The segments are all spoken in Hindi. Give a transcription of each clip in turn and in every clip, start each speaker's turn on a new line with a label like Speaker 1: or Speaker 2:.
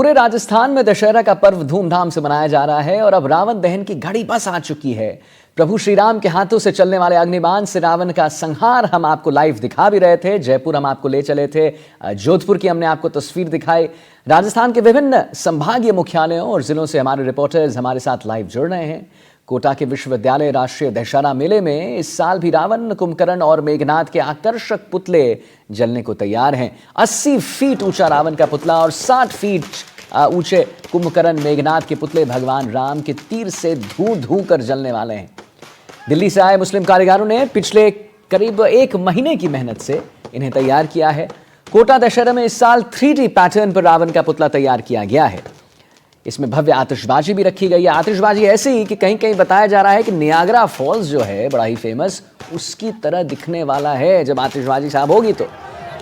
Speaker 1: पूरे राजस्थान में दशहरा का पर्व धूमधाम से मनाया जा रहा है और अब रावण दहन की घड़ी बस आ चुकी है। प्रभु श्री राम के हाथों से चलने वाले अग्निबाण से रावण का संहार हम आपको लाइव दिखा भी रहे थे। जयपुर हम आपको ले चले थे, जोधपुर की हमने आपको तस्वीर दिखाई। राजस्थान के विभिन्न संभागीय मुख्यालयों और जिलों से हमारे रिपोर्टर्स हमारे साथ लाइव जुड़ रहे हैं। कोटा के विश्वविद्यालय राष्ट्रीय दशहरा मेले में इस साल भी रावण, कुंभकर्ण और मेघनाथ के आकर्षक पुतले जलने को तैयार हैं। 80 फीट ऊंचा रावण का पुतला और 60 फीट ऊंचे कुंभकर्ण, मेघनाथ के पुतले भगवान राम के तीर से धू धू कर जलने वाले हैं। दिल्ली से आए मुस्लिम कारीगरों ने पिछले करीब 1 महीने की मेहनत से इन्हें तैयार किया है। कोटा दशहरा में इस साल 3D पैटर्न पर रावण का पुतला तैयार किया गया है। इसमें भव्य आतिशबाजी भी रखी गई है। आतिशबाजी ऐसी कि कहीं कहीं बताया जा रहा है कि नियाग्रा फॉल्स जो है बड़ा ही फेमस, उसकी तरह दिखने वाला है जब आतिशबाजी साहब होगी तो।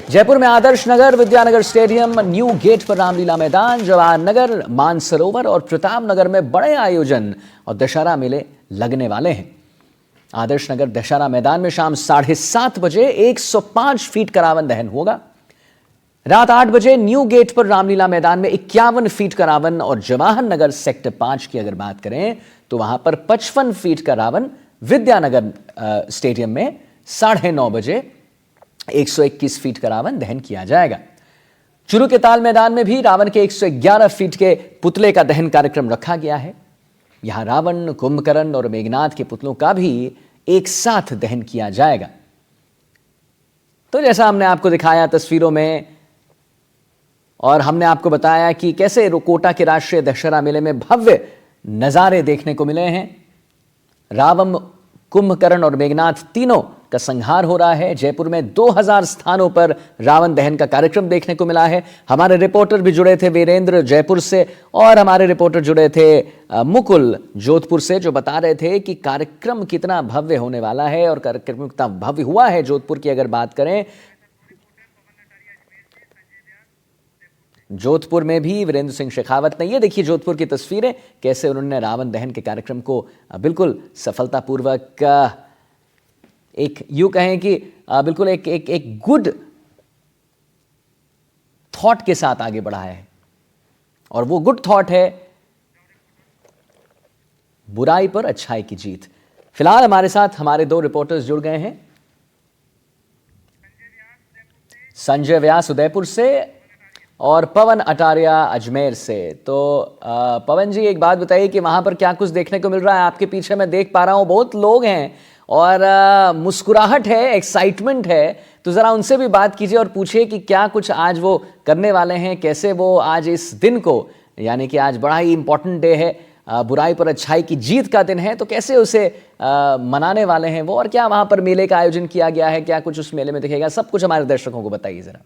Speaker 1: जयपुर में Adarsh Nagar, Vidyanagar stadium, new gate पर रामलीला मैदान, जवाहर नगर, मानसरोवर और प्रताप नगर में बड़े आयोजन और दशहरा मेले लगने वाले हैं। आदर्श नगर दशहरा मैदान में शाम 7:30 बजे 105 फीट का रावण दहन होगा। रात 8 बजे न्यू गेट पर रामलीला मैदान में 51 फीट का रावण और जवाहर नगर सेक्टर 5 की अगर बात करें तो वहां पर 55 फीट का रावण विद्यानगर स्टेडियम में 9:30 बजे 121 फीट का रावण दहन किया जाएगा। चुरू के ताल मैदान में भी रावण के 111 फीट के पुतले का दहन कार्यक्रम रखा गया है। यहां रावण, कुंभकर्ण और मेघनाथ के पुतलों का भी एक साथ दहन किया जाएगा। तो जैसा हमने आपको दिखाया तस्वीरों में और हमने आपको बताया कि कैसे कोटा के राष्ट्रीय दशहरा मेले में भव्य नजारे देखने को मिले हैं। रावण, कुंभकर्ण और मेघनाथ तीनों का संहार हो रहा है। जयपुर में 2000 स्थानों पर रावण दहन का कार्यक्रम देखने को मिला है। हमारे रिपोर्टर भी जुड़े थे, वीरेंद्र जयपुर से, और हमारे रिपोर्टर जुड़े थे मुकुल जोधपुर से, जो बता रहे थे कि कार्यक्रम कितना भव्य होने वाला है और कार्यक्रम कितना भव्य हुआ है। जोधपुर की अगर बात करें, जोधपुर में भी वीरेंद्र सिंह शेखावत ने, ये देखिए जोधपुर की तस्वीरें, कैसे उन्होंने रावण दहन के कार्यक्रम को बिल्कुल सफलतापूर्वक, एक यूं कहें कि बिल्कुल एक गुड थॉट के साथ आगे बढ़ाया है। और वो गुड थॉट है बुराई पर अच्छाई की जीत। फिलहाल हमारे साथ हमारे 2 रिपोर्टर्स जुड़ गए हैं। संजय व्यास उदयपुर से और पवन अटारिया अजमेर से। तो पवन जी, एक बात बताइए कि वहां पर क्या कुछ देखने को मिल रहा है? आपके पीछे मैं देख पा रहा हूं बहुत लोग हैं और मुस्कुराहट है, एक्साइटमेंट है, तो जरा उनसे भी बात कीजिए और पूछिए कि क्या कुछ आज वो करने वाले हैं, कैसे वो आज इस दिन को, यानी कि आज बड़ा ही इंपॉर्टेंट डे है, बुराई पर अच्छाई की जीत का दिन है, तो कैसे उसे मनाने वाले हैं वो, और क्या वहां पर मेले का आयोजन किया गया है, क्या कुछ उस मेले में दिखेगा, सब कुछ हमारे दर्शकों को बताइए जरा।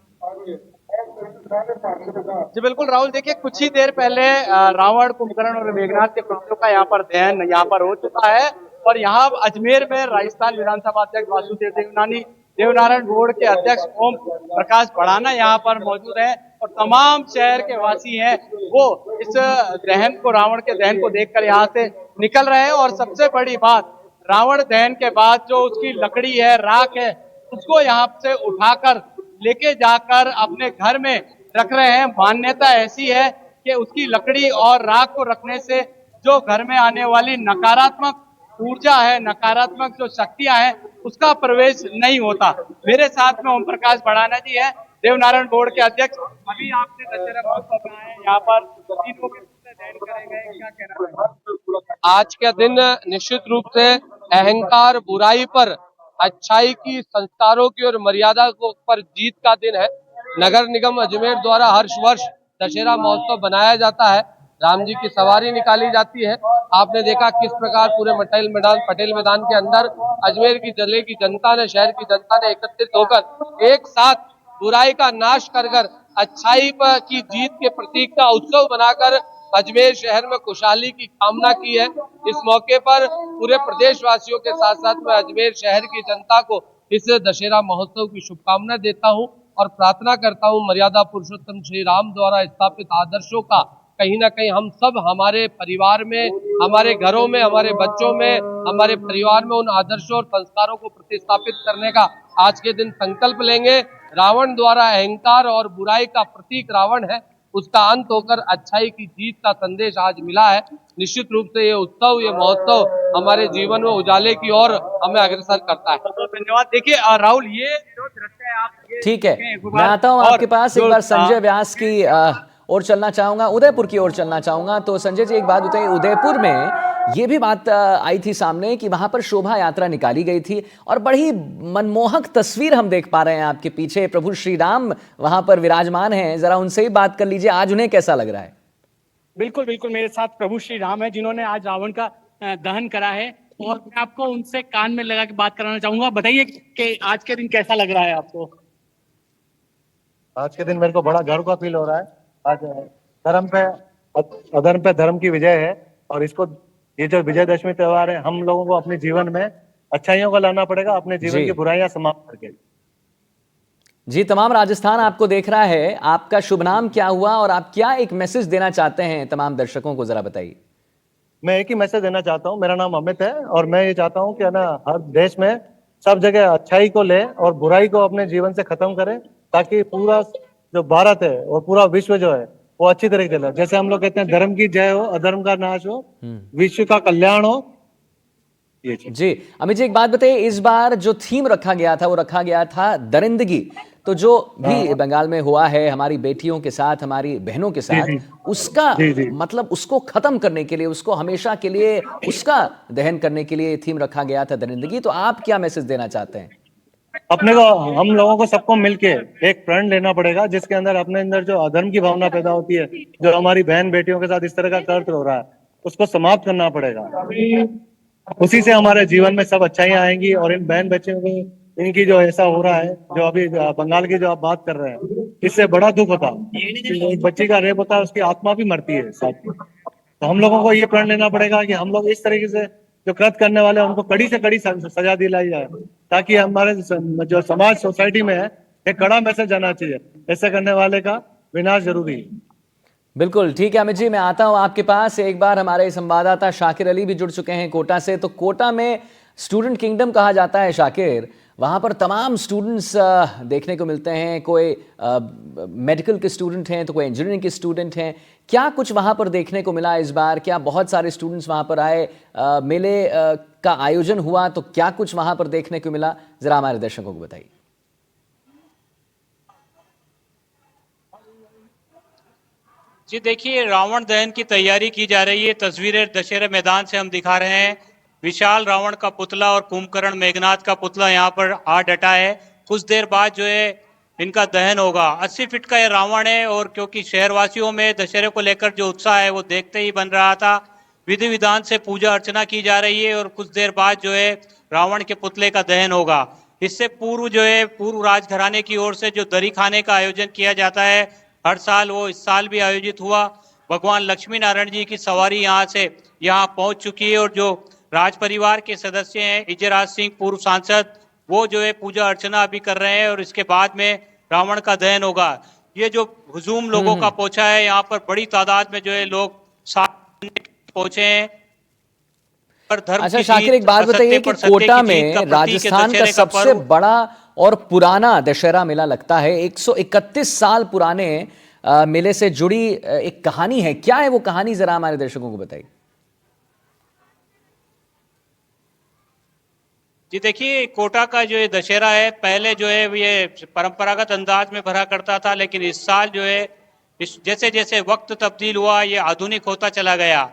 Speaker 2: जी बिल्कुल राहुल, देखिए कुछ ही देर पहले रावण, कुंभकर्ण और मेघनाथ के पुतलों का यहाँ पर दहन यहाँ पर हो चुका है। और यहाँ अजमेर में राजस्थान विधानसभा अध्यक्ष वासुदेव देवनानी, देवनारायण बोर्ड के अध्यक्ष ओम प्रकाश भड़ाना यहाँ पर मौजूद है और तमाम शहर के वासी हैं वो इस दहन को, रावण के दहन को देखकर यहाँ से निकल रहे हैं। और सबसे बड़ी बात, रावण दहन के बाद जो उसकी लकड़ी है, राख है, उसको यहाँ से उठाकर लेके जाकर अपने घर में रख रहे हैं। मान्यता ऐसी है कि उसकी लकड़ी और राख को रखने से जो घर में आने वाली नकारात्मक ऊर्जा है, नकारात्मक जो शक्तियां हैं, उसका प्रवेश नहीं होता। मेरे साथ में ओम प्रकाश भड़ाना जी है, देवनारायण बोर्ड के अध्यक्ष। अभी आपने दशहरा महोत्सव में आए, यहाँ पर तीनों के दहन करे गए, क्या कहना है?
Speaker 3: आज का दिन निश्चित रूप से अहंकार, बुराई पर अच्छाई की, संस्कारों की और मर्यादा को पर जीत का दिन है। नगर निगम अजमेर द्वारा हर वर्ष दशहरा महोत्सव बनाया जाता है। राम जी की सवारी निकाली जाती है। आपने देखा किस प्रकार पूरे पटेल मैदान के अंदर अजमेर की जिले की जनता ने, शहर की जनता ने एकत्रित होकर एक साथ बुराई का नाश कर अच्छाई की जीत के प्रतीक का उत्सव बनाकर अजमेर शहर में खुशहाली की कामना की है। इस मौके पर पूरे प्रदेशवासियों के साथ साथ मैं अजमेर शहर की जनता को इस दशहरा महोत्सव की शुभकामनाएं देता हूं और प्रार्थना करता हूं मर्यादा पुरुषोत्तम श्री राम द्वारा स्थापित आदर्शों का कहीं ना कहीं हम सब, हमारे परिवार में, हमारे घरों में, हमारे बच्चों में, हमारे परिवार में उन आदर्शों और संस्कारों को प्रतिस्थापित करने का आज के दिन संकल्प लेंगे। रावण द्वारा अहंकार और बुराई का प्रतीक रावण है, उसका अंत होकर अच्छाई की जीत का संदेश आज मिला है। निश्चित रूप से ये उत्सव, ये महोत्सव हमारे जीवन में उजाले की ओर हमें अग्रसर करता है।
Speaker 2: बहुत बहुत धन्यवाद। देखिए राहुल, ये जो दृश्य है आप ये
Speaker 1: ठीक है,
Speaker 2: देखें एक
Speaker 1: मैं आता हूं
Speaker 2: और
Speaker 1: आपके पास एक
Speaker 2: जो
Speaker 1: बार संजय व्यास की ओर चलना चाहूंगा, उदयपुर की ओर चलना चाहूंगा। तो संजय जी, एक बात बताइए, उदयपुर में ये भी बात आई थी सामने कि वहां पर शोभा यात्रा निकाली गई थी और बड़ी मनमोहक तस्वीर हम देख पा रहे हैं आपके पीछे, प्रभु श्री राम वहां पर विराजमान हैं। जरा उनसे ही बात कर लीजिए, आज उन्हें कैसा लग रहा है?
Speaker 4: बिल्कुल बिल्कुल, मेरे साथ प्रभु श्री राम है जिन्होंने आज रावण का दहन करा है, और मैं आपको उनसे कान में लगा के बात कराना चाहूंगा। बताइए कि आज के दिन कैसा लग रहा है आपको?
Speaker 5: आज के दिन मेरे को बड़ा गर्व का फील हो रहा है। आज धर्म पे अधर्म पे धर्म की विजय है, और इसको, ये जो विजयदशमी त्योहार है, हम लोगों को अपने जीवन में अच्छाइयों को लाना पड़ेगा, अपने जीवन
Speaker 1: जी।
Speaker 5: की बुराइयां समाप्त करके।
Speaker 1: जी, तमाम राजस्थान आपको देख रहा है। आपका शुभ नाम क्या हुआ और आप क्या एक मैसेज देना चाहते हैं तमाम दर्शकों को, जरा बताइए।
Speaker 5: मैं एक ही मैसेज देना चाहता हूँ। मेरा नाम अमित है, और मैं ये चाहता हूँ कि ना हर देश में सब जगह अच्छाई को ले और बुराई को अपने जीवन से खत्म करें, ताकि पूरा जो भारत है और पूरा विश्व जो है वो अच्छी तरीके से चले। जैसे हम लोग कहते हैं, धर्म की जय हो, अधर्म का नाश हो, विश्व का कल्याण हो। ये चीज।
Speaker 1: जी अमित जी, एक बात बताइए, इस बार जो थीम रखा गया था वो रखा गया था दरिंदगी। तो जो भी बंगाल में हुआ है हमारी बेटियों के साथ, हमारी बहनों के साथ,
Speaker 5: जी।
Speaker 1: उसका
Speaker 5: जी।
Speaker 1: मतलब उसको खत्म करने के लिए, उसको हमेशा के लिए उसका दहन करने के लिए थीम रखा गया था दरिंदगी। तो आप क्या मैसेज देना चाहते हैं?
Speaker 5: अपने को, हम लोगों को सबको मिलके एक प्रण लेना पड़ेगा, जिसके अंदर अपने अंदर जो अधर्म की भावना पैदा होती है, जो हमारी बहन बेटियों के साथ इस तरह का कर्त हो रहा है, उसको समाप्त करना पड़ेगा। उसी से हमारे जीवन में सब अच्छाइयां आएंगी। और इन बहन बच्चियों को, इनकी जो ऐसा हो रहा है, जो अभी बंगाल की जो आप बात कर रहे हैं, इससे बड़ा दुख होता है। एक बच्ची का रेप होता है, उसकी आत्मा भी मरती है साथ में। तो हम लोगों को ये प्रण लेना पड़ेगा कि हम लोग इस तरीके से जो कृत्य करने वाले हैं उनको कड़ी से कड़ी सजा दिलाई जाए, ताकि हमारे जो समाज, सोसाइटी में है, एक कड़ा मैसेज जाना चाहिए, ऐसे करने वाले का विनाश जरूरी है।
Speaker 1: बिल्कुल ठीक है अमित जी, मैं आता हूं आपके पास। एक बार हमारे संवाददाता शाकिर अली भी जुड़ चुके हैं कोटा से। तो कोटा में स्टूडेंट किंगडम कहा जाता है शाकिर, वहाँ पर तमाम स्टूडेंट्स देखने को मिलते हैं। कोई मेडिकल के स्टूडेंट हैं तो कोई इंजीनियरिंग के स्टूडेंट हैं। क्या कुछ वहाँ पर देखने को मिला इस बार? क्या बहुत सारे स्टूडेंट्स वहाँ पर आए? मेले का आयोजन हुआ तो क्या कुछ वहाँ पर देखने को मिला, ज़रा हमारे दर्शकों को बताइए।
Speaker 6: जी देखिए, रावण दहन की तैयारी की जा रही है। तस्वीरें दशहरे मैदान से हम दिखा रहे हैं। विशाल रावण का पुतला और कुंभकर्ण मेघनाथ का पुतला यहाँ पर आ डटा है। कुछ देर बाद जो है इनका दहन होगा। 80 फीट का ये रावण है, और क्योंकि शहरवासियों में दशहरे को लेकर जो उत्साह है वो देखते ही बन रहा था। विधि विधान से पूजा अर्चना की जा रही है, और कुछ देर बाद जो है रावण के पुतले का दहन होगा। इससे पूर्व जो है पूर्व राजघराने की ओर से जो दरी खाने का आयोजन किया जाता है हर साल, वो इस साल भी आयोजित हुआ। भगवान लक्ष्मी नारायण जी की सवारी यहाँ से यहाँ पहुंच चुकी है, और जो राज परिवार के सदस्य हैं, इजराज सिंह पूर्व सांसद, वो जो है पूजा अर्चना अभी कर रहे हैं, और इसके बाद में रावण का दहन होगा। ये जो हुजूम लोगों का पहुंचा है, यहाँ पर बड़ी तादाद में जो है लोग साथ पहुंचे हैं।
Speaker 1: अच्छा शाकिर, एक बात बताइए कि कोटा में राजस्थान का सबसे बड़ा और पुराना दशहरा मेला लगता है, 131 साल पुराने मेले से जुड़ी एक कहानी है। क्या है वो कहानी, जरा हमारे दर्शकों को बताइए।
Speaker 6: जी देखिए, कोटा का जो ये दशहरा है, पहले जो है ये परंपरागत अंदाज में भरा करता था, लेकिन इस साल जो है जैसे जैसे वक्त तब्दील हुआ, ये आधुनिक होता चला गया।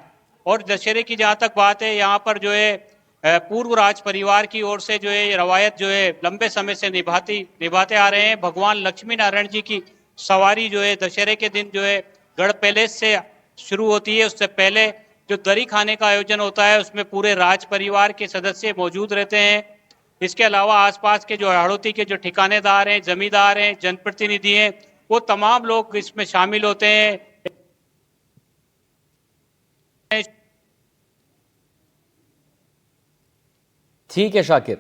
Speaker 6: और दशहरे की जहाँ तक बात है, यहाँ पर जो है पूर्व राज परिवार की ओर से जो है ये रवायत जो है लंबे समय से निभाते आ रहे हैं। भगवान लक्ष्मी नारायण जी की सवारी जो है दशहरे के दिन जो है गढ़ पैलेस से शुरू होती है। उससे पहले जो दरी खाने का आयोजन होता है, उसमें पूरे राज परिवार के सदस्य मौजूद रहते हैं। इसके अलावा आसपास के जो हड़ौती के जो ठिकानेदार हैं, जमींदार हैं, जनप्रतिनिधि हैं, वो तमाम लोग इसमें शामिल होते हैं।
Speaker 1: ठीक है शाकिर,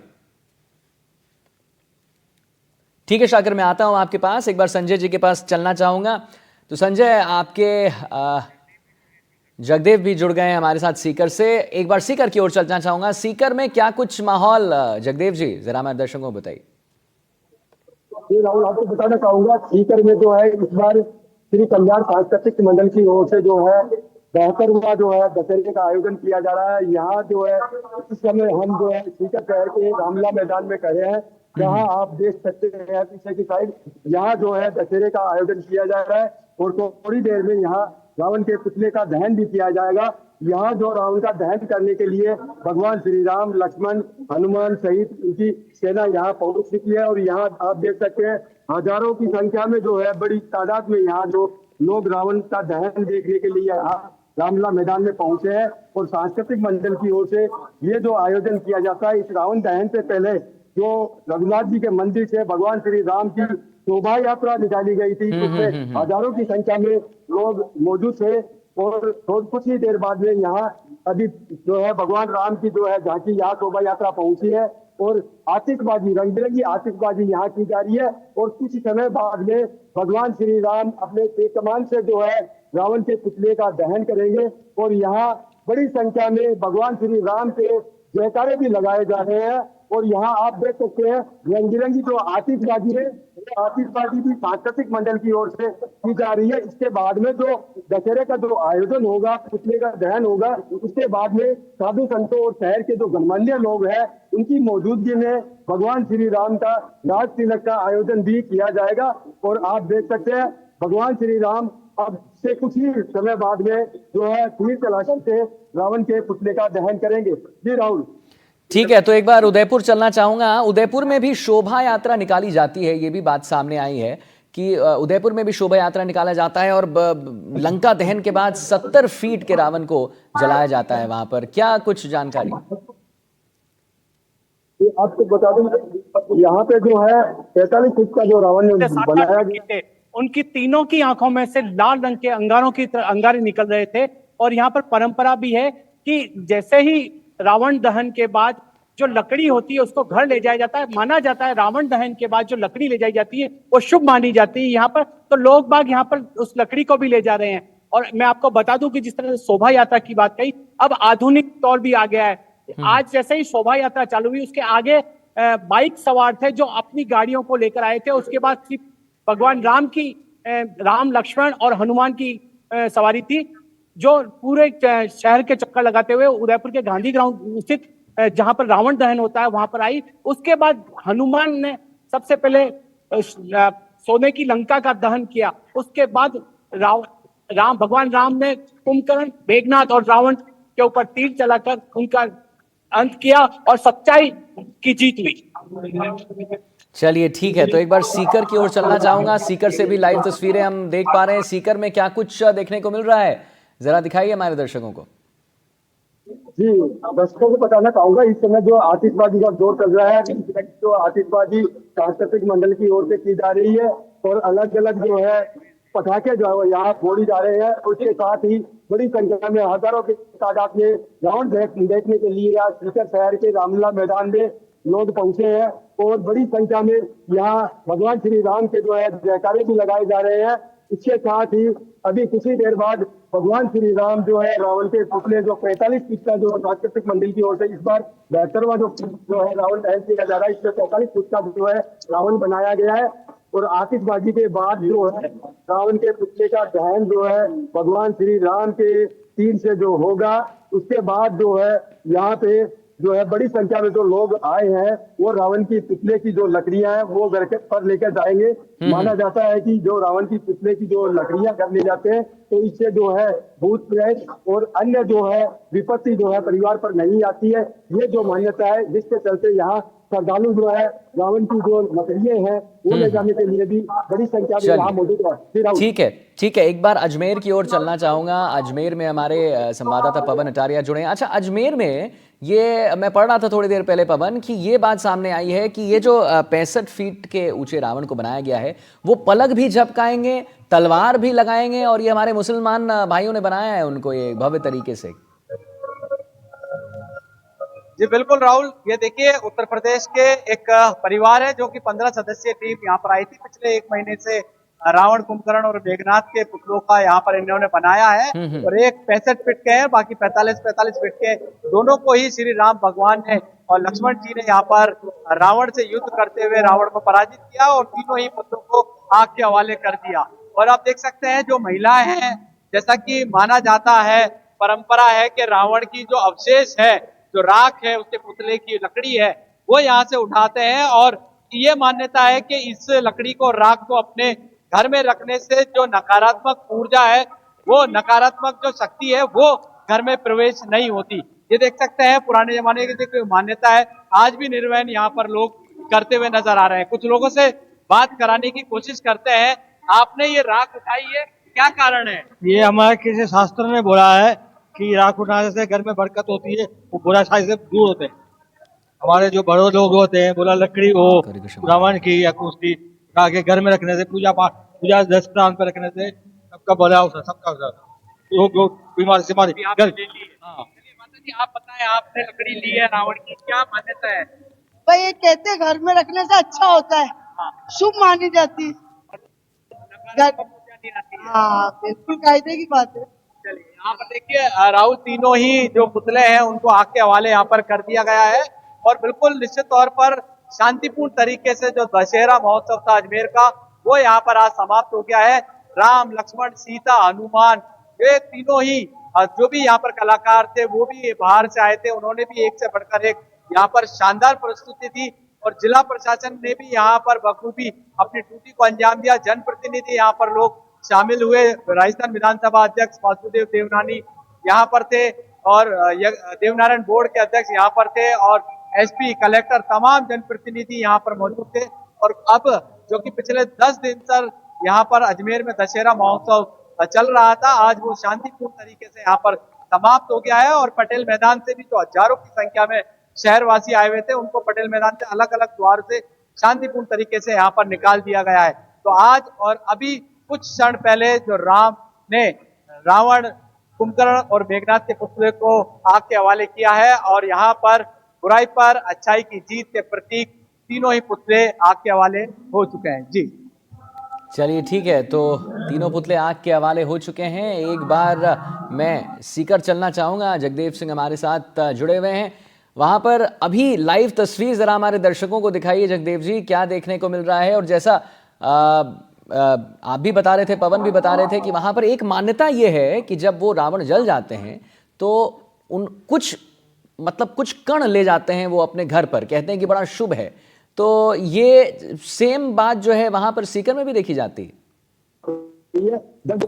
Speaker 1: ठीक है शाकिर, मैं आता हूं आपके पास। एक बार संजय जी के पास चलना चाहूंगा। तो संजय, आपके जगदेव भी जुड़ गए हैं हमारे साथ सीकर से। एक बार सीकर की ओर चलना चाहूंगा। सीकर में क्या कुछ माहौल, जगदेव जी जरा हमारे दर्शकों को बताइए।
Speaker 7: राहुल, आपको बताना चाहूंगा, सीकर में जो है इस बार श्री कल्याण सांस्कृतिक मंडल की ओर से जो है 72वां जो है दशहरे का आयोजन किया जा रहा है। यहाँ जो है इस समय हम जो है सीकर शहर के रामला मैदान में खड़े हैं, जहाँ आप देख सकते हैं पीछे की साइड, यहाँ जो है दशहरे का आयोजन किया जा रहा है और थोड़ी देर में यहाँ रावण के पुतले का दहन भी किया जाएगा। यहाँ जो रावण का दहन करने के लिए भगवान श्री राम, लक्ष्मण, हनुमान सहित उनकी सेना यहाँ पहुंच चुकी है और यहाँ आप देख सकते हैं हजारों की संख्या में जो है बड़ी तादाद में यहाँ जो लोग रावण का दहन देखने के लिए यहाँ रामला मैदान में पहुंचे हैं। और सांस्कृतिक मंडल की ओर से ये जो आयोजन किया जाता है, इस रावण दहन से पहले जो रघुनाथ जी के मंदिर से भगवान श्री राम की शोभा यात्रा निकाली गई थी, उसमें हजारों की संख्या में लोग मौजूद थे और कुछ ही देर बाद में यहाँ अभी जो है भगवान राम की जो है झांकी यहाँ शोभा यात्रा पहुंची है और आतिशबाजी, रंग बिरंगी आतिशबाजी यहाँ की जा रही है और कुछ समय बाद में भगवान श्री राम अपने तेज कमान से जो है रावण के पुतले का दहन करेंगे और यहाँ बड़ी संख्या में भगवान श्री राम के जयकारे भी लगाए जा रहे हैं। और यहाँ आप देख सकते हैं रंग बिरंगी जो आतिशबाजी है, आतिशबाजी भी सांस्कृतिक मंडल की ओर से की जा रही है। इसके बाद में जो दशहरे का जो आयोजन होगा, पुतले का दहन होगा, उसके बाद में साधु संतों और शहर के जो गणमान्य लोग हैं उनकी मौजूदगी में भगवान श्री राम का राज तिलक का आयोजन भी किया जाएगा। और आप देख सकते हैं भगवान श्री राम अब से कुछ ही समय बाद में जो है तीर तलाशी से रावण के पुतले का दहन करेंगे। जी राहुल।
Speaker 1: ठीक है, तो एक बार उदयपुर चलना चाहूंगा। उदयपुर में भी शोभा यात्रा निकाली जाती है, ये भी बात सामने आई है कि उदयपुर में भी शोभा यात्रा निकाला जाता है और लंका दहन के बाद 70 फीट के रावण को जलाया जाता है। वहां पर क्या कुछ जानकारी?
Speaker 7: आपको बता दूं, यहाँ पे जो है 45 फीट का जो रावण बनाया गया,
Speaker 4: उनकी तीनों की आंखों में से लाल रंग के अंगारों की अंगारे निकल रहे थे। और यहाँ पर परंपरा भी है कि जैसे ही रावण दहन के बाद जो लकड़ी होती है उसको घर ले जाया जाता है। माना जाता है रावण दहन के बाद जो लकड़ी ले जाई जाती है वो शुभ मानी जाती है यहाँ पर। तो लोग बाग यहाँ पर उस लकड़ी को भी ले जा रहे हैं। और मैं आपको बता दूं कि जिस तरह से शोभा यात्रा की बात कही, अब आधुनिक तौर भी आ गया है। आज जैसे ही शोभा यात्रा चालू हुई, उसके आगे बाइक सवार थे जो अपनी गाड़ियों को लेकर आए थे। उसके बाद सिर्फ भगवान राम की, राम, लक्ष्मण और हनुमान की सवारी थी, जो पूरे शहर के चक्कर लगाते हुए उदयपुर के गांधी ग्राउंड स्थित जहां पर रावण दहन होता है वहां पर आई। उसके बाद हनुमान ने सबसे पहले सोने की लंका का दहन किया। उसके बाद भगवान राम ने कुंभकर्ण, मेघनाद और रावण के ऊपर तीर चलाकर उनका अंत किया और सच्चाई की जीत हुई।
Speaker 1: चलिए ठीक है, तो एक बार सीकर की ओर चलना चाहूंगा। सीकर से भी लाइव तस्वीरें हम देख पा रहे हैं। सीकर में क्या कुछ देखने को मिल रहा है, जरा दिखाइए हमारे दर्शकों को।
Speaker 7: जी, दर्शकों को बताना चाहूंगा, इस समय जो आतिशबाजी का दौर चल रहा है, जो आतिशबाजी सांस्कृतिक मंडल की ओर से की जा रही है और अलग अलग जो है पटाखे जो है यहाँ फोड़ी जा रहे हैं। उसके साथ ही बड़ी संख्या में हजारों की तादाद में रावण देखने के लिए आज सीकर शहर के रामला मैदान में लोग पहुंचे हैं और बड़ी संख्या में यहाँ भगवान श्री राम के जो है जयकारे भी लगाए जा रहे हैं। इसके साथ ही अभी कुछ ही देर बाद भगवान श्री राम जो है रावण के पुतले जो 45 फीट का जो सांस्कृतिक मंडल की ओर से इस बार 72वां जो है रावण दहन किया जा रहा है, इसमें 45 फीट का जो है रावण बनाया गया है। और आतिशबाजी के बाद जो है रावण के पुतले का दहन जो है भगवान श्री राम के तीर से जो होगा, उसके बाद जो है यहाँ पे जो है बड़ी संख्या में जो लोग आए हैं वो रावण की पुतले की जो लकड़ियां हैं वो घर के पर लेकर जाएंगे। माना जाता है कि जो रावण की पुतले की जो लकड़ियां घर ले जाते हैं तो इससे जो है भूत प्रेत और अन्य जो है विपत्ति जो है परिवार पर नहीं आती है। ये जो मान्यता है, जिसके चलते यहाँ श्रद्धालु जो है रावण की जो लकड़ियां हैं वो ले जाने के लिए भी बड़ी संख्या में यहाँ मौजूद है।
Speaker 1: ठीक है, एक बार अजमेर की ओर चलना चाहूंगा। अजमेर में हमारे संवाददाता पवन अटारिया जुड़े हैं। अच्छा, अजमेर में ये मैं पढ़ रहा था थोड़ी देर पहले पवन कि ये बात सामने आई है कि ये जो 65 फीट के ऊंचे रावण को बनाया गया है वो पलक भी झपकाएंगे, तलवार भी लगाएंगे और ये हमारे मुसलमान भाइयों ने बनाया है उनको ये भव्य तरीके से।
Speaker 2: जी बिल्कुल राहुल, ये देखिए उत्तर प्रदेश के एक परिवार है जो कि 15 सदस्यीय टीम यहाँ पर आई थी। पिछले 1 महीने से रावण, कुंभकर्ण और मेघनाद के पुतलों का यहाँ पर इन्होंने बनाया है और एक 65 फीट के है, बाकी 45 फीट के। दोनों को ही श्री राम भगवान ने और लक्ष्मण जी ने यहाँ पर रावण से युद्ध करते हुए रावण को पराजित किया और तीनों ही पुतलों को आग के हवाले कर दिया। और आप देख सकते हैं जो महिलाएं हैं, जैसा कि माना जाता है, परंपरा है कि रावण की जो अवशेष है, जो राख है, उसके पुतले की लकड़ी है, वो यहाँ से उठाते हैं और ये मान्यता है कि इस लकड़ी को, राख को अपने घर में रखने से जो नकारात्मक ऊर्जा है, वो नकारात्मक जो शक्ति है, वो घर में प्रवेश नहीं होती। ये देख सकते हैं पुराने जमाने की जो मान्यता है, आज भी निर्वहन यहाँ पर लोग करते हुए नजर आ रहे हैं। कुछ लोगों से बात कराने की कोशिश करते हैं। आपने ये राख उठाई है, क्या कारण है?
Speaker 8: ये हमारे किसी शास्त्र ने बोला है कि राख उठाने से घर में बरकत होती है, वो बुरा शाही से दूर होते हैं। हमारे जो बड़े लोग होते हैं, बोला लकड़ी हो रावण की या कुछ की, के घर में रखने से, पूजा पाठ, पूजा दस प्रांत पर रखने से सबका भला होता, सबका लोग बीमारी से मारे।
Speaker 2: हाँ, माता जी आप बताएं, आपने लकड़ी ली है रावण की, क्या मान्यता है?
Speaker 9: भाई ये कहते हैं घर में रखने से अच्छा होता है, शुभ मानी जाती है। हाँ बिल्कुल कायदे की बात है।
Speaker 2: चलिए यहाँ पर देखिए, राहुल, तीनों ही जो पुतले हैं उनको आग के हवाले यहाँ पर कर दिया गया है और बिल्कुल निश्चित तौर पर शांतिपूर्ण तरीके से जो दशहरा महोत्सव था अजमेर का, वो यहाँ पर आज समाप्त हो गया है। राम, लक्ष्मण, सीता, हनुमान, ये तीनों ही जो भी यहाँ पर कलाकार थे, वो भी बाहर से आए थे, उन्होंने भी एक से बढ़कर एक यहाँ पर शानदार प्रस्तुति थी और जिला प्रशासन ने भी यहाँ पर बखूबी अपनी ड्यूटी को अंजाम दिया। जनप्रतिनिधि यहाँ पर लोग शामिल हुए, राजस्थान विधानसभा अध्यक्ष वासुदेव देवनानी यहाँ पर थे और देवनारायण बोर्ड के अध्यक्ष यहाँ पर थे और एसपी, कलेक्टर, तमाम जनप्रतिनिधि यहाँ पर मौजूद थे। और अब जो कि पिछले 10 दिन से यहाँ पर अजमेर में दशहरा महोत्सव चल रहा था, आज वो शांतिपूर्ण तरीके से यहाँ पर समाप्त हो गया है और पटेल मैदान से भी जो हजारों की संख्या में शहरवासी आए हुए थे, उनको पटेल मैदान से अलग अलग द्वार से शांतिपूर्ण तरीके से यहाँ पर निकाल दिया गया है। तो आज और अभी कुछ क्षण पहले जो राम ने रावण, कुंभकर्ण और मेघनाथ के पुतले को आग के हवाले किया है और यहाँ पर बुराई पर अच्छाई की जीत के प्रतीक तीनों ही पुतले आग के हवाले हो चुके हैं। जी
Speaker 1: चलिए ठीक है, तो तीनों पुतले आग के हवाले हो चुके हैं। एक बार मैं सीकर चलना चाहूँगा, जगदेव सिंह हमारे साथ जुड़े हुए हैं। वहाँ पर अभी लाइव तस्वीर ज़रा हमारे दर्शकों को दिखाइए जगदेव जी, क्या देखने को मिल रहा है। और जैसा आप भी बता रहे थे, पवन भी बता रहे थे कि वहाँ पर एक मान्यता ये है कि जब वो रावण जल जाते हैं तो उन कुछ कण ले जाते हैं वो अपने घर पर, कहते हैं कि बड़ा शुभ है। तो ये सेम बात जो है वहां पर सीकर में भी देखी जाती है।
Speaker 7: जब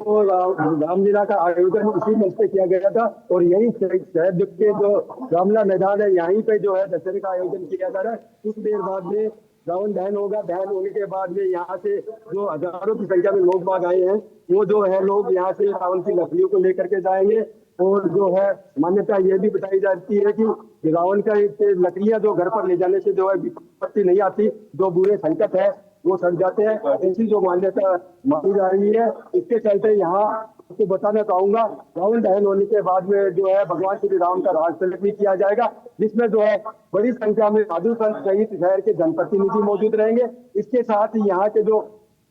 Speaker 7: रामलीला का आयोजन इसी मंच पे किया गया था और यही शहर के जो रामलीला मैदान है, यहीं पे जो है दशहरे का आयोजन किया जा रहा है। कुछ देर बाद में रावण दहन होगा। दहन होने के बाद में यहाँ से जो हजारों की संख्या में लोग बाग आए हैं, वो जो है लोग यहाँ से रावण की लकड़ियों को लेकर के जाएंगे। और जो है मान्यता ये भी बताई जाती है कि रावण का लकड़ियां जो घर पर ले जाने से जो है विपत्ति नहीं आती, जो बुरे संकट है वो सड़ जाते हैं, ऐसी जो मान्यता मानी जा रही है। इसके चलते यहाँ आपको बताना चाहूंगा, रावण दहन होने के बाद में जो है भगवान श्री राम का राज तिलक भी किया जाएगा, जिसमें जो है बड़ी संख्या में साधु संत सहित शहर के जनप्रतिनिधि मौजूद रहेंगे। इसके साथ ही यहाँ के जो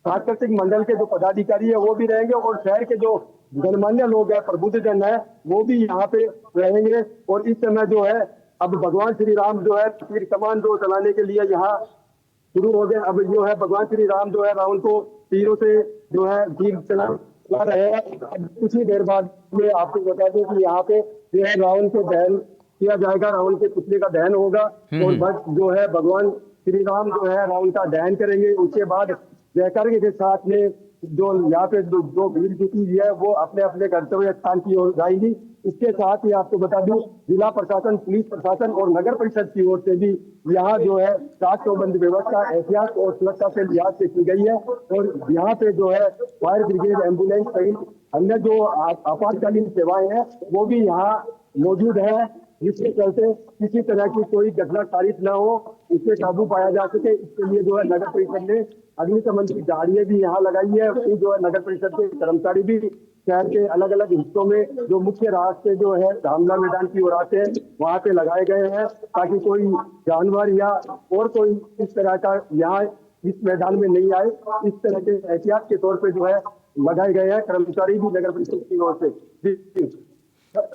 Speaker 7: सांस्कृतिक मंडल के जो पदाधिकारी है वो भी रहेंगे और शहर के जो गणमान्य लोग हैं, प्रबुद्ध जन है, वो भी यहाँ पे रहेंगे। और इस समय जो है अब भगवान श्री राम जो है तीर कमान जो चलाने के लिए यहाँ शुरू हो गए। अब जो है भगवान श्री राम जो है रावण को तीरों से जो है तीर चला रहे हैं। कुछ ही देर बाद में आपको बता दें कि यहाँ पे जो है रावण को दहन किया जाएगा, रावण के पुतले का दहन होगा और बस जो है भगवान श्री राम जो है रावण का दहन करेंगे। उसके बाद जयकारे के साथ में जो यहाँ पे जो भीड़ जुटी है वो अपने अपने गंतव्य स्थान की ओर जाएंगी। इसके साथ ही आपको बता दूं, जिला प्रशासन, पुलिस प्रशासन और नगर परिषद की ओर से भी यहाँ जो है चाक चौबंद व्यवस्था एहतियात और सुरक्षा से लिहाज से की गई है। और यहाँ पे जो है फायर ब्रिगेड, एम्बुलेंस सहित अन्य जो आपातकालीन सेवाएं हैं वो भी यहाँ मौजूद है, जिसके चलते किसी तरह की कोई घटना तारीफ न हो, इससे काबू पाया जा सके। इसके लिए जो है नगर परिषद ने अग्निशमन की गाड़ियां भी यहाँ लगाई है। वही जो है नगर परिषद के कर्मचारी भी शहर के अलग अलग हिस्सों में जो मुख्य रास्ते जो है रामलीला मैदान की ओर आते हैं वहाँ पे लगाए गए हैं, ताकि कोई जानवर या और कोई इस तरह का यहाँ इस मैदान में नहीं आए। इस तरह के एहतियात के तौर पे जो है लगाए गए हैं कर्मचारी भी नगर परिषद की ओर से।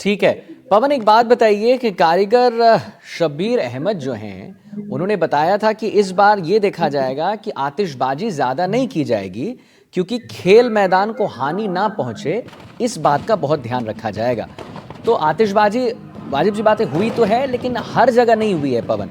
Speaker 1: ठीक है पवन, एक बात बताइए कि कारीगर शब्बीर अहमद जो हैं उन्होंने बताया था कि इस बार ये देखा जाएगा कि आतिशबाजी ज़्यादा नहीं की जाएगी, क्योंकि खेल मैदान को हानि ना पहुंचे, इस बात का बहुत ध्यान रखा जाएगा। तो आतिशबाजी वाजिब सी बातें हुई तो है, लेकिन हर जगह नहीं हुई है पवन।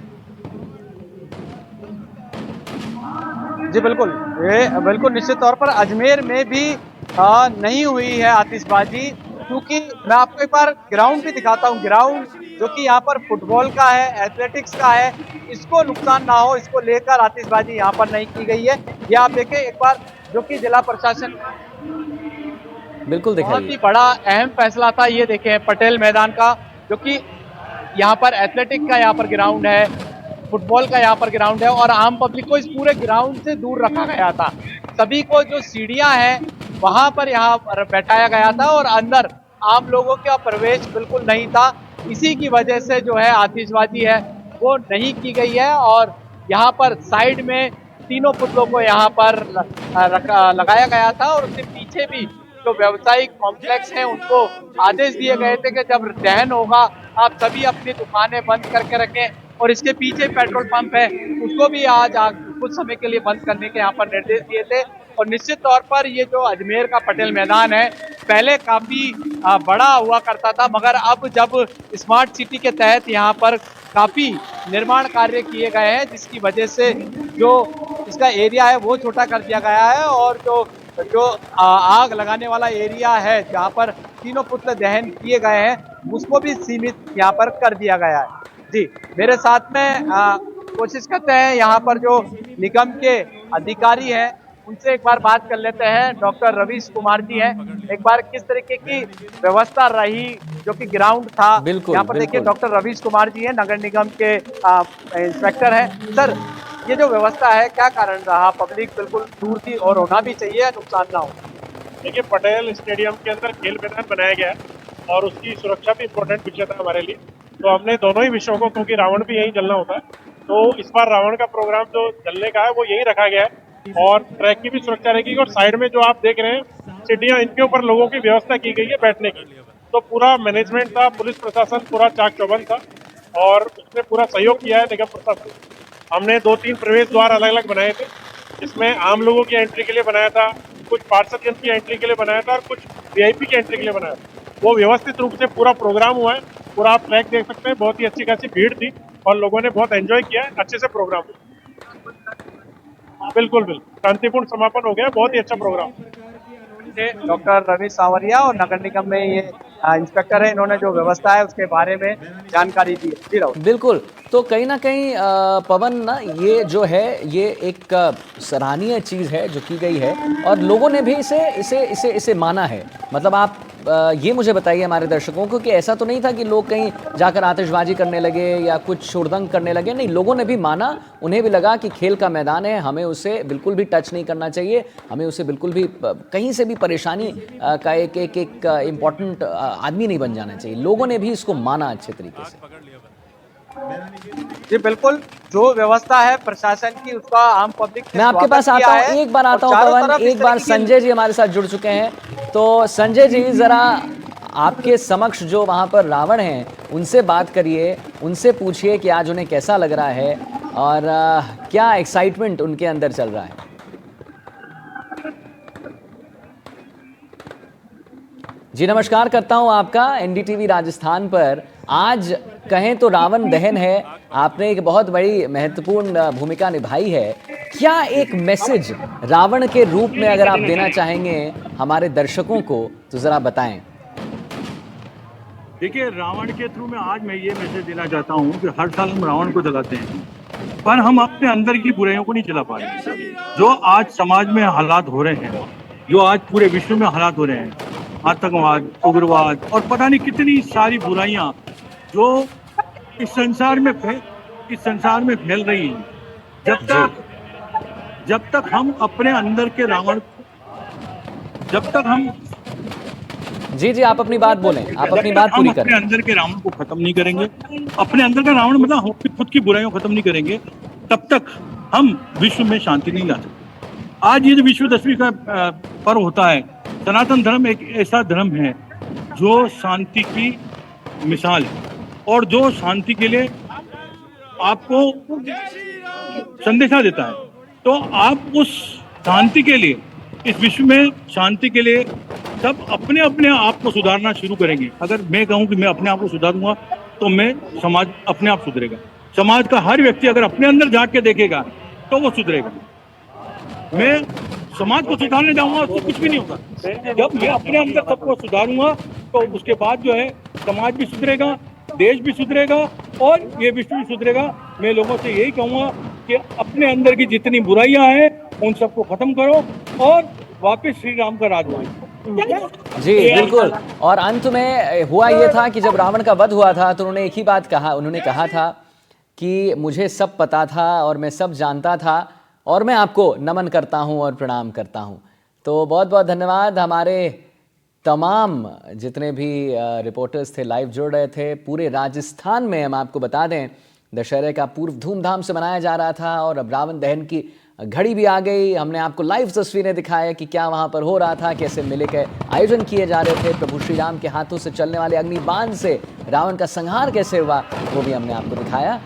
Speaker 2: जी बिल्कुल, ये बिल्कुल निश्चित तौर पर अजमेर में भी नहीं हुई है आतिशबाजी, क्योंकि मैं आपको एक बार ग्राउंड भी दिखाता हूँ। ग्राउंड जो कि यहाँ पर फुटबॉल का है, एथलेटिक्स का है, इसको नुकसान ना हो, इसको लेकर आतिशबाजी यहाँ पर नहीं की गई है। ये आप देखें एक बार, जो कि जिला प्रशासन
Speaker 1: बिल्कुल
Speaker 2: बहुत ही
Speaker 1: दिखाइए।
Speaker 2: बड़ा अहम फैसला था। ये देखें पटेल मैदान का, जो कि यहाँ पर एथलेटिक का यहाँ पर ग्राउंड है, फुटबॉल का यहाँ पर ग्राउंड है, और आम पब्लिक को इस पूरे ग्राउंड से दूर रखा गया था। सभी को जो सीढ़ियां हैं वहां पर यहाँ पर बैठाया गया था, और अंदर आम लोगों का प्रवेश बिल्कुल नहीं था। इसी की वजह से जो है आतिशबाजी है वो नहीं की गई है, और यहाँ पर साइड में तीनों पुतलों को यहाँ पर लगाया गया था, और उसके पीछे भी जो व्यावसायिक कॉम्प्लेक्स हैं उनको आदेश दिए गए थे कि जब दहन होगा आप सभी अपनी दुकानें बंद करके रखें, और इसके पीछे पेट्रोल पंप है उसको भी आज कुछ समय के लिए बंद करने के यहाँ पर निर्देश दिए थे। और निश्चित तौर पर ये जो अजमेर का पटेल मैदान है पहले काफी बड़ा हुआ करता था, मगर अब जब स्मार्ट सिटी के तहत यहाँ पर काफी निर्माण कार्य किए गए हैं, जिसकी वजह से जो इसका एरिया है वो छोटा कर दिया गया है, और जो आग लगाने वाला एरिया है जहाँ पर तीनों पुतले दहन किए गए हैं उसको भी सीमित यहाँ पर कर दिया गया है। जी, मेरे साथ में कोशिश करते हैं यहाँ पर जो निगम के अधिकारी हैं उनसे एक बार बात कर लेते हैं। डॉक्टर रवीश कुमार जी हैं, एक बार किस तरीके की व्यवस्था रही जो कि ग्राउंड था यहाँ पर देखिए। डॉक्टर रवीश कुमार जी हैं, नगर निगम के इंस्पेक्टर हैं। सर, ये जो व्यवस्था है क्या कारण रहा? पब्लिक बिल्कुल दूर थी और होना भी चाहिए, नुकसान ना हो।
Speaker 10: देखिए, पटेल स्टेडियम के अंदर खेल मैदान बनाया गया है और उसकी सुरक्षा भी इम्पोर्टेंट विषय था हमारे लिए, तो हमने दोनों ही विषयों को, क्योंकि रावण भी यहीं जलना होता है, तो इस बार रावण का प्रोग्राम जो जलने का है वो यहीं रखा गया है, और ट्रैक की भी सुरक्षा रहेगी। और साइड में जो आप देख रहे हैं सीढ़ियां, इनके ऊपर लोगों की व्यवस्था की गई है बैठने की, तो पूरा मैनेजमेंट था, पुलिस प्रशासन पूरा चाक चौबंद था और उसने पूरा सहयोग किया है निगम प्रशासन। हमने 2-3 प्रवेश द्वार अलग अलग बनाए थे, जिसमें आम लोगों की एंट्री के लिए बनाया था, कुछ पार्षद की एंट्री के लिए बनाया था और कुछ वीआईपी की एंट्री के लिए बनाया था। वो व्यवस्थित रूप से पूरा प्रोग्राम हुआ है। पूरा आप ट्रैक देख सकते हैं, बहुत ही अच्छी खासी भीड़ थी और लोगों ने बहुत एंजॉय किया है, अच्छे से प्रोग्राम हुआ। बिल्कुल शांतिपूर्ण समापन हो गया, बहुत ही अच्छा प्रोग्राम।
Speaker 2: डॉक्टर रवि सावरिया और नगर निगम में ये इंस्पेक्टर है, इन्होंने जो व्यवस्था है उसके बारे में जानकारी दी। जी राहुल।
Speaker 1: बिल्कुल, तो कहीं ना कहीं पवन ना, ये जो है ये एक सराहनीय चीज़ है जो की गई है, और लोगों ने भी इसे माना है। मतलब आप ये मुझे बताइए हमारे दर्शकों को कि ऐसा तो नहीं था कि लोग कहीं जाकर आतिशबाजी करने लगे या कुछ हुड़दंग करने लगे। नहीं, लोगों ने भी माना, उन्हें भी लगा कि खेल का मैदान है, हमें उसे बिल्कुल भी टच नहीं करना चाहिए, हमें उसे बिल्कुल भी कहीं से भी परेशानी का एक इम्पॉर्टेंट आदमी नहीं बन जाना चाहिए। लोगों ने भी इसको माना अच्छे तरीके से।
Speaker 2: जी बिल्कुल, जो व्यवस्था है प्रशासन की उसका आम पब्लिक
Speaker 1: मैं आपके पास आता हूँ, एक बार आता हूँ पवन, एक बार संजय जी हमारे साथ जुड़ चुके हैं। तो संजय जी, जरा आपके समक्ष जो वहाँ पर रावण हैं उनसे बात करिए, उनसे पूछिए कि आज उन्हें कैसा लग रहा है और क्या एक्साइटमेंट उनके अंदर चल रहा है। जी नमस्कार करता हूं आपका एनडीटीवी राजस्थान पर। आज कहें तो रावण दहन है, आपने एक बहुत बड़ी महत्वपूर्ण भूमिका निभाई है। क्या एक मैसेज रावण के रूप में अगर आप देना चाहेंगे हमारे दर्शकों को तो जरा बताएं।
Speaker 5: देखिए, रावण के थ्रू मैं आज मैं ये मैसेज देना चाहता हूँ कि हर साल हम रावण को जलाते हैं, पर हम अपने अंदर की बुराइयों को नहीं जला पा रहे। जो आज समाज में हालात हो रहे हैं, जो आज पूरे विश्व में हालात हो रहे हैं, आतंकवाद, उग्रवाद और पता नहीं कितनी सारी बुराइयां जो इस संसार में फैल रही हैं, जब तक हम अपने अंदर के रावण, जब तक हम
Speaker 1: जी आप अपनी बात बोलें, आप अपनी बात पूरी करें।
Speaker 5: अपने अंदर के रावण को खत्म नहीं करेंगे, अपने अंदर का रावण मतलब हम खुद की बुराइयों को खत्म नहीं करेंगे, तब तक हम विश्व में शांति नहीं ला सकते। आज ये जो विश्वदशमी का पर्व होता है, सनातन धर्म एक ऐसा धर्म है जो शांति की मिसाल है और जो शांति के लिए आपको संदेशा देता है। तो आप उस शांति के लिए इस विश्व में शांति के लिए सब अपने अपने आप को सुधारना शुरू करेंगे। अगर मैं कहूँ कि मैं अपने आप को सुधारूंगा तो मैं समाज अपने आप सुधरेगा। समाज का हर व्यक्ति अगर अपने अंदर झांक के देखेगा तो वो सुधरेगा। मैं समाज को सुधारने जाऊंगा तो कुछ भी नहीं होगा। जब मैं अपने अंदर सबको सुधारूंगा तो उसके बाद जो है समाज भी सुधरेगा, देश भी सुधरेगा और ये विश्व भी सुधरेगा। मैं लोगों से यही कहूंगा कि अपने अंदर की जितनी बुराइयां हैं उन सबको खत्म करो और वापस श्री राम का राज बनाओ।
Speaker 1: जी बिल्कुल। और अंत में हुआ ये था कि जब रावण का वध हुआ था तो उन्होंने एक ही बात कहा, उन्होंने कहा था कि मुझे सब पता था और मैं सब जानता था और मैं आपको नमन करता हूं और प्रणाम करता हूं। तो बहुत बहुत धन्यवाद। हमारे तमाम जितने भी रिपोर्टर्स थे लाइव जुड़ रहे थे। पूरे राजस्थान में हम आपको बता दें दशहरे का पूर्व धूमधाम से मनाया जा रहा था और अब रावण दहन की घड़ी भी आ गई। हमने आपको लाइव तस्वीरें दिखाया कि क्या वहां पर हो रहा था, कैसे मेले के आयोजन किए जा रहे थे, प्रभु श्री राम के हाथों से चलने वाले अग्निबाण से रावण का संहार कैसे हुआ वो भी हमने आपको दिखाया।